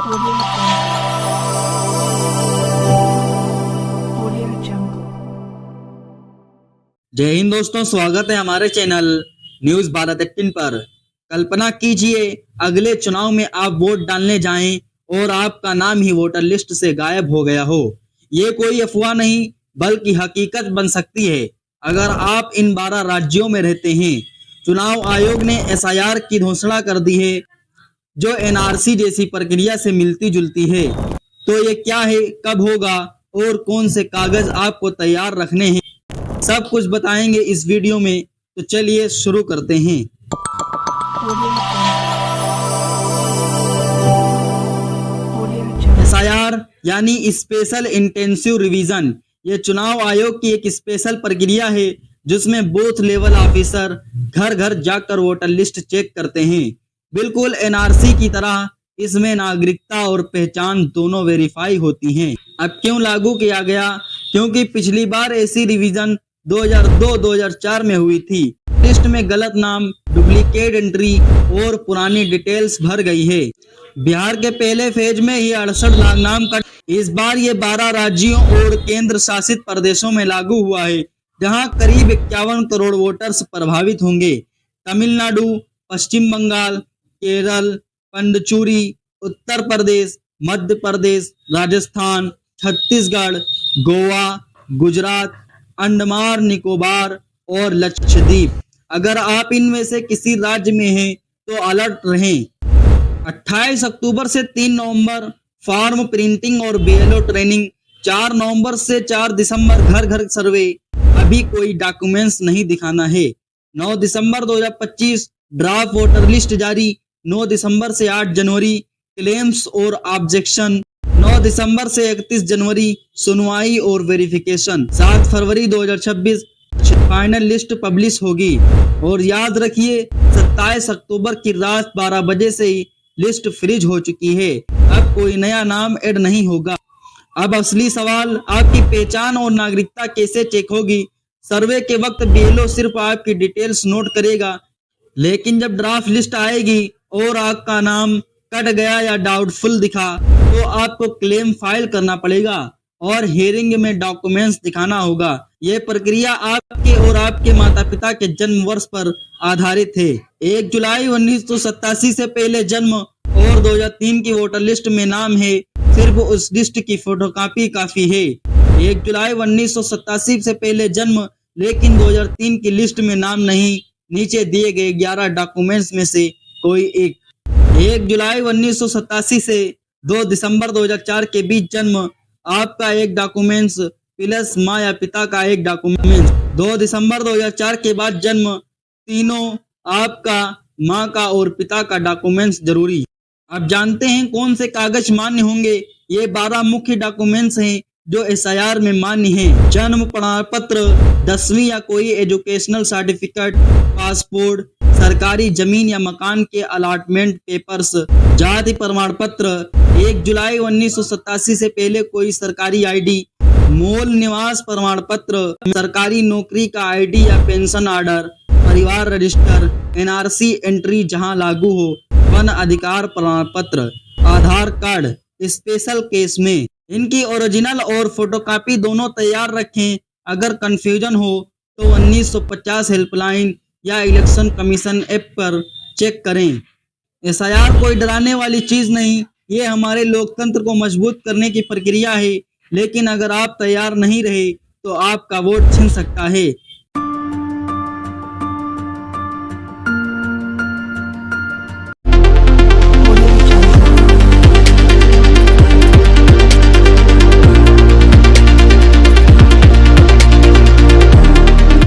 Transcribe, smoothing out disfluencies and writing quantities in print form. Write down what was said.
जय हिंद दोस्तों, स्वागत है हमारे चैनल न्यूज भारत 18 पर। कल्पना कीजिए अगले चुनाव में आप वोट डालने जाएं और आपका नाम ही वोटर लिस्ट से गायब हो गया हो। ये कोई अफवाह नहीं बल्कि हकीकत बन सकती है अगर आप इन 12 राज्यों में रहते हैं। चुनाव आयोग ने एसआईआर की घोषणा कर दी है जो एनआरसी जैसी प्रक्रिया से मिलती जुलती है। तो ये क्या है, कब होगा और कौन से कागज आपको तैयार रखने हैं, सब कुछ बताएंगे इस वीडियो में। तो चलिए शुरू करते हैं। एसआईआर यानी स्पेशल इंटेंसिव रिवीजन, ये चुनाव आयोग की एक स्पेशल प्रक्रिया है जिसमें बूथ लेवल ऑफिसर घर घर जाकर वोटर लिस्ट चेक करते हैं। बिल्कुल एनआरसी की तरह इसमें नागरिकता और पहचान दोनों वेरीफाई होती हैं। अब क्यों लागू किया गया? क्योंकि पिछली बार ऐसी रिवीजन 2002-2004 में हुई थी। लिस्ट में गलत नाम, डुप्लीकेट एंट्री और पुरानी डिटेल्स भर गई है। बिहार के पहले फेज में ही 68 लाख नाम का, इस बार ये 12 राज्यों और केंद्र शासित प्रदेशों में लागू हुआ है जहां करीब 51 करोड़ वोटर्स प्रभावित होंगे। तमिलनाडु, पश्चिम बंगाल, केरल, पुडुचेरी, उत्तर प्रदेश, मध्य प्रदेश, राजस्थान, छत्तीसगढ़, गोवा, गुजरात, अंडमान निकोबार और लक्षद्वीप। अगर आप इनमें से किसी राज्य में हैं तो अलर्ट रहें। 28 अक्टूबर से 3 नवंबर फॉर्म प्रिंटिंग और बीएलओ ट्रेनिंग, 4 नवंबर से 4 दिसंबर घर घर सर्वे। अभी कोई डॉक्यूमेंट्स नहीं दिखाना है। 9 दिसंबर 2025 ड्राफ्ट वोटर लिस्ट जारी। 9 दिसंबर से 8 जनवरी क्लेम्स और ऑब्जेक्शन। 9 दिसंबर से 31 जनवरी सुनवाई और वेरिफिकेशन। 7 फरवरी 2026 फाइनल लिस्ट पब्लिश होगी। और याद रखिए 27 अक्टूबर की रात 12 बजे से ही लिस्ट फ्रीज हो चुकी है। अब कोई नया नाम ऐड नहीं होगा। अब असली सवाल, आपकी पहचान और नागरिकता कैसे चेक होगी? सर्वे के वक्त बीएलओ सिर्फ आपकी डिटेल्स नोट करेगा, लेकिन जब ड्राफ्ट लिस्ट आएगी और आपका नाम कट गया या डाउटफुल दिखा तो आपको क्लेम फाइल करना पड़ेगा और हियरिंग में डॉक्यूमेंट्स दिखाना होगा। यह प्रक्रिया आपके और आपके माता पिता के जन्म वर्ष पर आधारित है। 1 जुलाई 1987 से पहले जन्म और 2003 की वोटर लिस्ट में नाम है, सिर्फ उस लिस्ट की फोटोकॉपी काफी है। 1 जुलाई 1987 से पहले जन्म लेकिन 2003 की लिस्ट में नाम नहीं, नीचे दिए गए 11 डॉक्यूमेंट्स में से कोई एक। 1 जुलाई 1987 से 2 दिसंबर 2004 के बीच जन्म, आपका एक डॉक्यूमेंट्स प्लस माँ या पिता का एक डॉक्यूमेंट्स। 2 दिसंबर 2004 के बाद जन्म, तीनों आपका, माँ का और पिता का डॉक्यूमेंट्स जरूरी। अब जानते हैं कौन से कागज मान्य होंगे। ये 12 मुख्य डॉक्यूमेंट्स हैं जो एसआईआर में मान्य हैं। जन्म प्रमाण पत्र, 10वीं या कोई एजुकेशनल सर्टिफिकेट, पासपोर्ट, सरकारी जमीन या मकान के अलॉटमेंट पेपर्स, जाति प्रमाण पत्र, 1 जुलाई 1987 से पहले कोई सरकारी आईडी, मूल निवास प्रमाण पत्र, सरकारी नौकरी का आईडी या पेंशन ऑर्डर, परिवार रजिस्टर, एनआरसी एंट्री जहां लागू हो, वन अधिकार प्रमाण पत्र, आधार कार्ड। स्पेशल केस में इनकी ओरिजिनल और फोटोकॉपी दोनों तैयार रखें। अगर कंफ्यूजन हो तो 1950 हेल्पलाइन या इलेक्शन कमीशन ऐप पर चेक करें। एसआईआर कोई डराने वाली चीज नहीं, ये हमारे लोकतंत्र को मजबूत करने की प्रक्रिया है। लेकिन अगर आप तैयार नहीं रहे तो आपका वोट छिन सकता है।